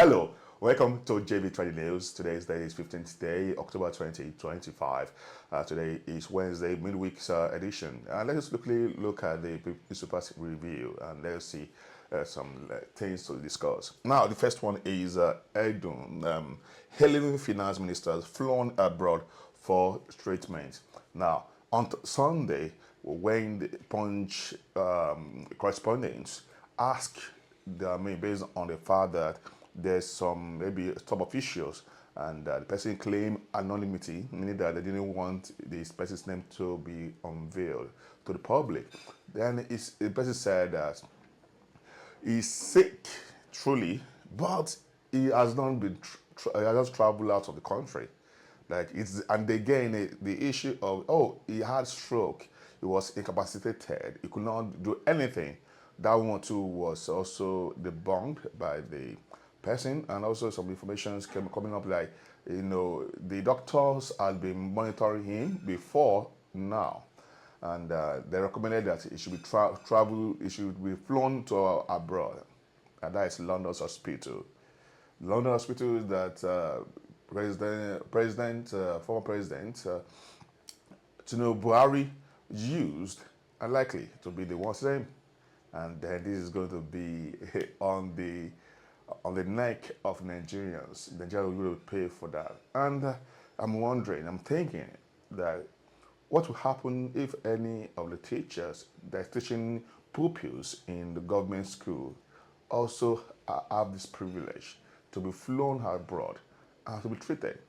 Hello, welcome to JB Trading News. Today's day is 15th day, October 2025. Today is Wednesday, midweek edition. Let us quickly look at the newspaper review and let's see some things to discuss. Now, the first one is Edun. Hailing finance ministers flown abroad for treatment. Now, on Sunday, when the Punch correspondents asked based on the fact that there's some maybe top officials and the person claimed anonymity, meaning that they didn't want this person's name to be unveiled to the public. Then the person said that he's sick, truly, but he has not been, he has just traveled out of the country. Like and again, the issue of, he had stroke, he was incapacitated, he could not do anything. That one too was also debunked by the person, and also some information coming up like, the doctors had been monitoring him before now, and they recommended that he should be he should be flown to abroad, and that is London's hospital. London hospital that former president Tinubu Buhari used are likely to be the ones same. And then this is going to be on the neck of Nigerians. Nigerians will pay for that. And I'm thinking that what will happen if any of the teachers that are teaching pupils in the government school also have this privilege to be flown abroad and to be treated.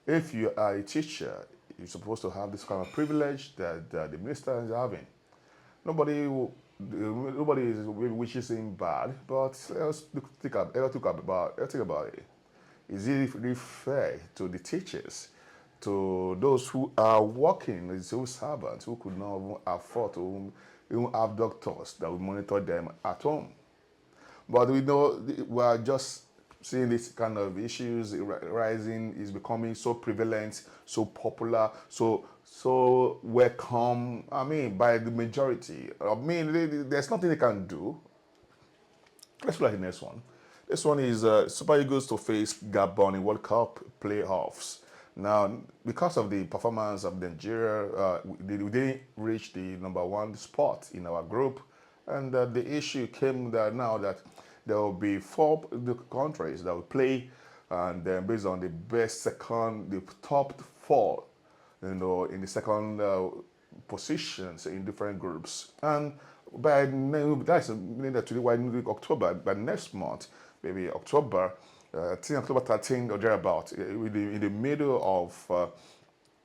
If you are a teacher, you're supposed to have this kind of privilege that the minister is having. Nobody is wishing him bad, but let's think about it. Is it really fair to the teachers, to those who are working as civil servants, who could not even afford to even have doctors that will monitor them at home? But we know we are just seeing this kind of issues rising, is becoming so prevalent, so popular, so welcome, by the majority. There's nothing they can do. Let's look at the next one. This one is Super Eagles to face Gabon in World Cup playoffs. Now, because of the performance of Nigeria, we didn't reach the #1 spot in our group, and the issue came that now that there will be 4 countries that will play, and then based on the top 4, in the second positions in different groups. And that's October, by next month, maybe October, October 13 or thereabout, in the middle of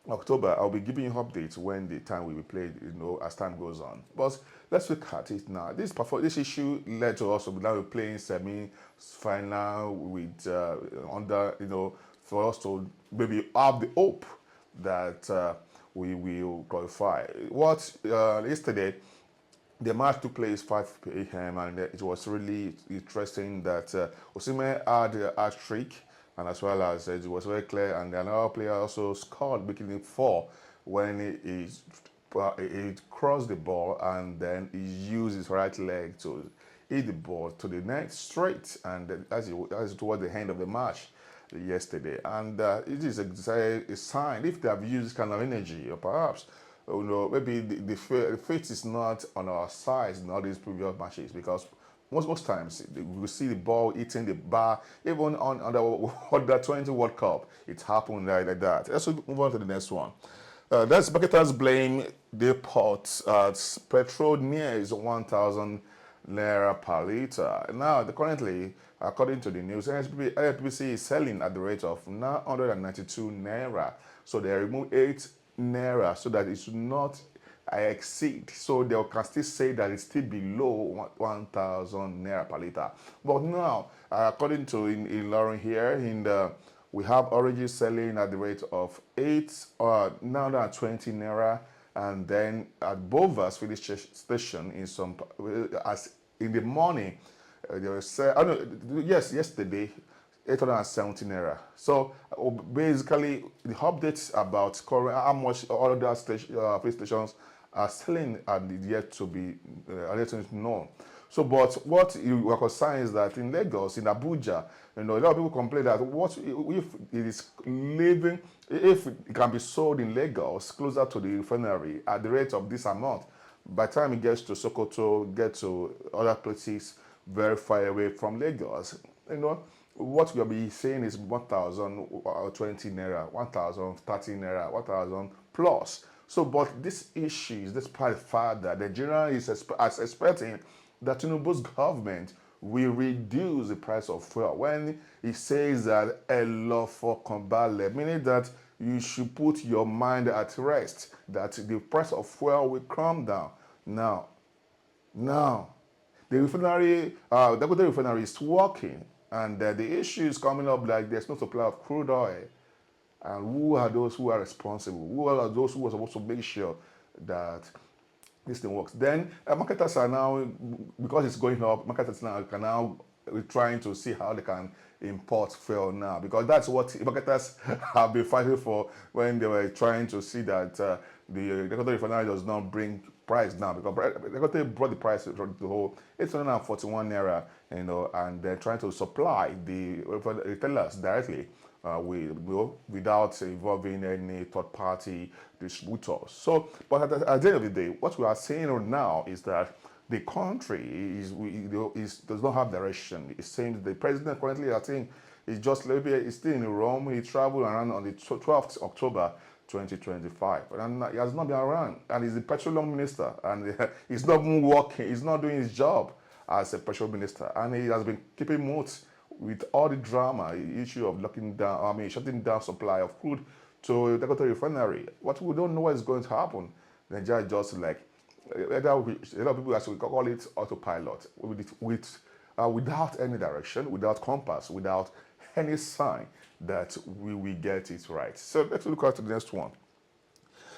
October, I'll be giving you updates when the time will be played, as time goes on. But let's look at it now. This issue led to us now playing semi-final with for us to maybe have the hope that we will qualify. Yesterday, the match took place 5 p.m. and it was really interesting that Osimhen had a hat-trick, and as well as it was very clear, and another player also scored, making it 4 when he crossed the ball and then he used his right leg to hit the ball to the net straight, and as towards the end of the match yesterday. And it is a sign, if they have used this kind of energy, or perhaps maybe the fate is not on our side in all these previous matches, because most times we see the ball hitting the bar. Even on the 20 World Cup, it happened like that. Let's move on to the next one. That's marketers blame the port as petrol nears 1,000 naira per litre. Now, currently, according to the news, NNPC is selling at the rate of 992 naira. So they remove 8 naira so that it should not exceed. So they can still say that it's still below 1,000 naira per litre. But now, according to in Lauren here, we have oranges selling at the rate of 920 naira, and then at Bovas filling station in the morning, they were yesterday 870 naira. So basically, the updates about how much all of that filling stations are selling are yet to be known. So, but what you are concerned is that in Lagos, in Abuja, a lot of people complain that what if it is living, if it can be sold in Lagos closer to the refinery at the rate of this amount, by the time it gets to Sokoto, get to other places very far away from Lagos, what we'll be saying is 1,020 naira, 1,030 naira, 1,000 plus. So, but this issue is despite the fact that Nigeria is expecting that Tinubu's government will reduce the price of fuel when he says that a lot for Kambale, meaning that you should put your mind at rest, that the price of fuel will come down. Now, the refinery, the refinery is working, and the issue is coming up like there's no supply of crude oil. And who are those who are responsible? Who are those who are supposed to make sure that this thing works? Then marketers are now, because it's going up, marketers now can now be trying to see how they can import fuel now, because that's what marketers have been fighting for when they were trying to see that the Dangote refinery does not bring price down, because Dangote brought the price to the whole 841 naira, and they're trying to supply the retailers directly without involving any third-party distributors. So, but at the end of the day, what we are saying right now is that the country does not have direction. It seems the president currently, I think, is just he's still in Rome. He traveled around on the 12th October 2025, and he has not been around. And he's the petroleum minister, and he's not even working. He's not doing his job as a petroleum minister, and he has been keeping mute with all the drama, the issue of shutting down supply of crude to the Dangote refinery. What we don't know what is going to happen. Nigeria just like a lot of people actually call it autopilot, without any direction, without compass, without any sign that we will get it right. So let's look at the next one.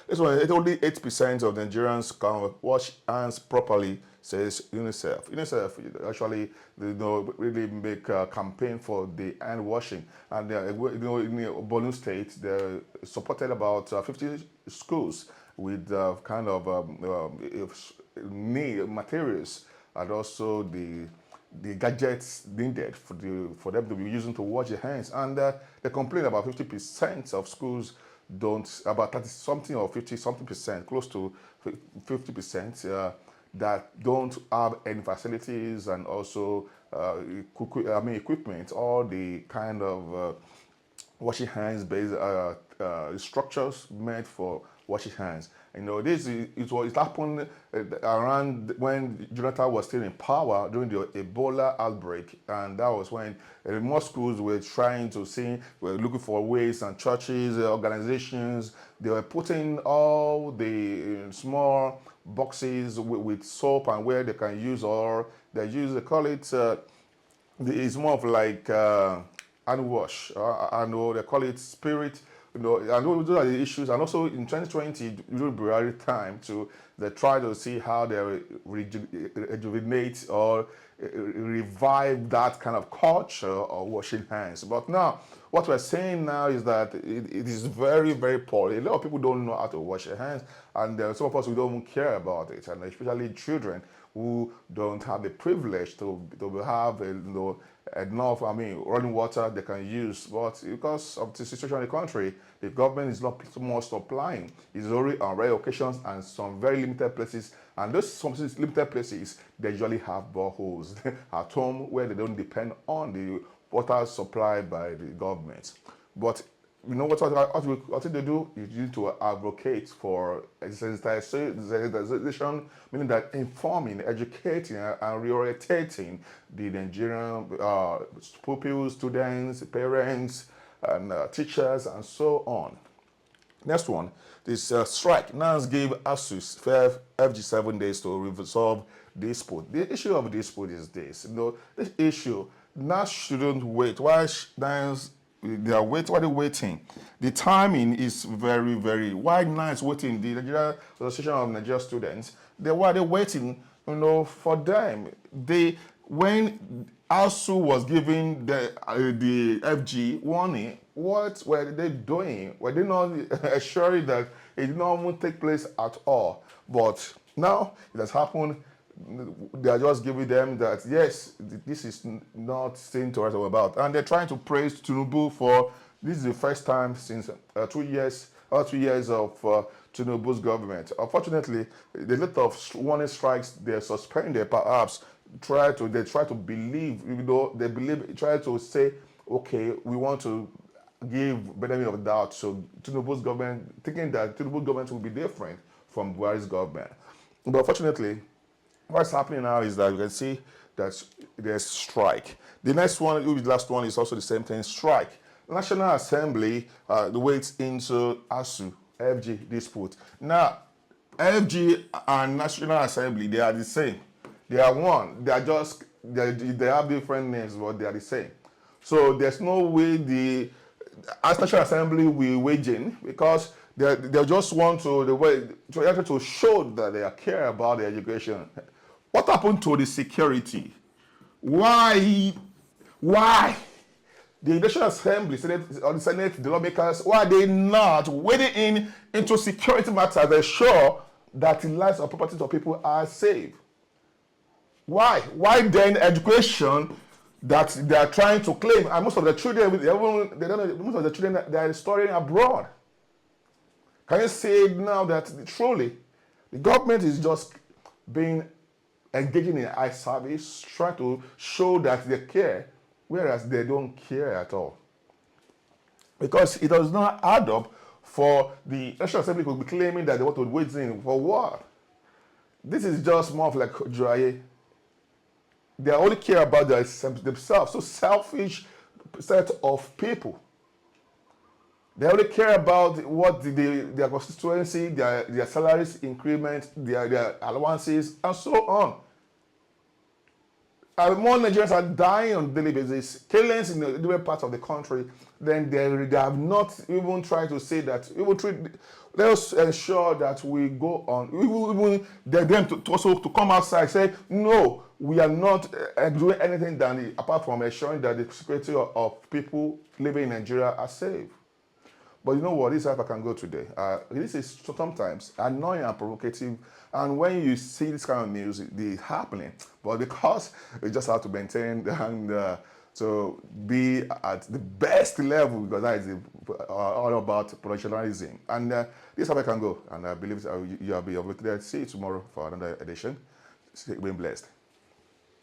This one, only 8% of Nigerians can wash hands properly, says UNICEF. UNICEF actually, really make a campaign for the hand washing, and in Borno State, they supported about 50 schools with kind of materials, and also the gadgets needed for them to be using to wash their hands. And they complain about 50% of schools don't, about 30 something or 50 something percent, close to 50%, that don't have any facilities and also equipment, all the kind of washing hands based structures meant for washing hands. It happened around when Jonathan was still in power during the Ebola outbreak, and that was when more schools were trying to were looking for ways, and churches, organizations, they were putting all the small boxes with soap and where they can use, or they call it, it's more of like hand wash, and they call it spirit. And those are the issues. And also in 2020, during Buhari time, they try to see how they rejuvenate or revive that kind of culture of washing hands. But now, what we're saying now is that it is very, very poor. A lot of people don't know how to wash their hands, and some of us, we don't even care about it, and especially children who don't have the privilege to have enough, running water they can use. But because of the situation in the country, the government is not too much supplying. It's only on rare occasions and some very limited places. And those limited places, they usually have boreholes at home where they don't depend on the water supplied by the government. But what they do? You need to advocate for sensitization, meaning that informing, educating, and reorientating the Nigerian pupils, students, parents, and teachers, and so on. Next one, this strike. NANS gave ASUU FG 7 days to resolve dispute. The issue of dispute is this. This issue, NANS shouldn't wait. Why NANS? They are waiting. Why are they waiting? The timing is very, very. Why NANS waiting? The Nigeria Association of Nigerian Students. Why are they waiting? For them. When ASUU was giving the FG warning, what were they doing? Were they not assuring that it did not even take place at all? But now it has happened. They are just giving them that, yes, this is not thing to write about. And they're trying to praise Tinubu for, this is the first time since 2 years of Tinubu's government. Unfortunately, the lot of warning strikes, they're suspended, perhaps, they try to believe, even though they believe, try to say, okay, we want to give benefit of doubt. So Tinubu's government, thinking that Tinubu's government will be different from Buhari's government. But unfortunately, what's happening now is that you can see that there's strike. The next one, the last one, is also the same thing, strike. National Assembly, the way it's into ASUU, FG dispute. Now, FG and National Assembly, they are the same. They are one. They are just, they have different names, but they are the same. So there's no way the National Assembly will wage in, because they just want to show that they care about the education. What happened to the security? Why the National Assembly, the Senate, the lawmakers, why are they not wading into security matters to ensure that the lives and properties of people are safe? Why? Why then education that they are trying to claim, and most of the children, most of the children, they are studying abroad? Can you say now that truly the government is just engaging in eye service, trying to show that they care, whereas they don't care at all? Because it does not add up for the National Assembly to be claiming that they want to wage in for what? This is just more of like Joye. They only care about themselves. So selfish set of people. They only care about what their constituency, their salaries increment, their allowances, and so on. And more Nigerians are dying on a daily basis, killings in the different parts of the country. Then they have not even tried to say that. Let us ensure that we go on. We will even them to also to come outside, say no, we are not doing anything apart from ensuring that the security of people living in Nigeria are safe. But you know what? This is how I can go today. This is sometimes annoying and provocative. And when you see this kind of news, it's happening. But because we just have to maintain and to be at the best level, because that is all about professionalism. And this is how I can go. And I believe you will be able to see you tomorrow for another edition. Stay blessed.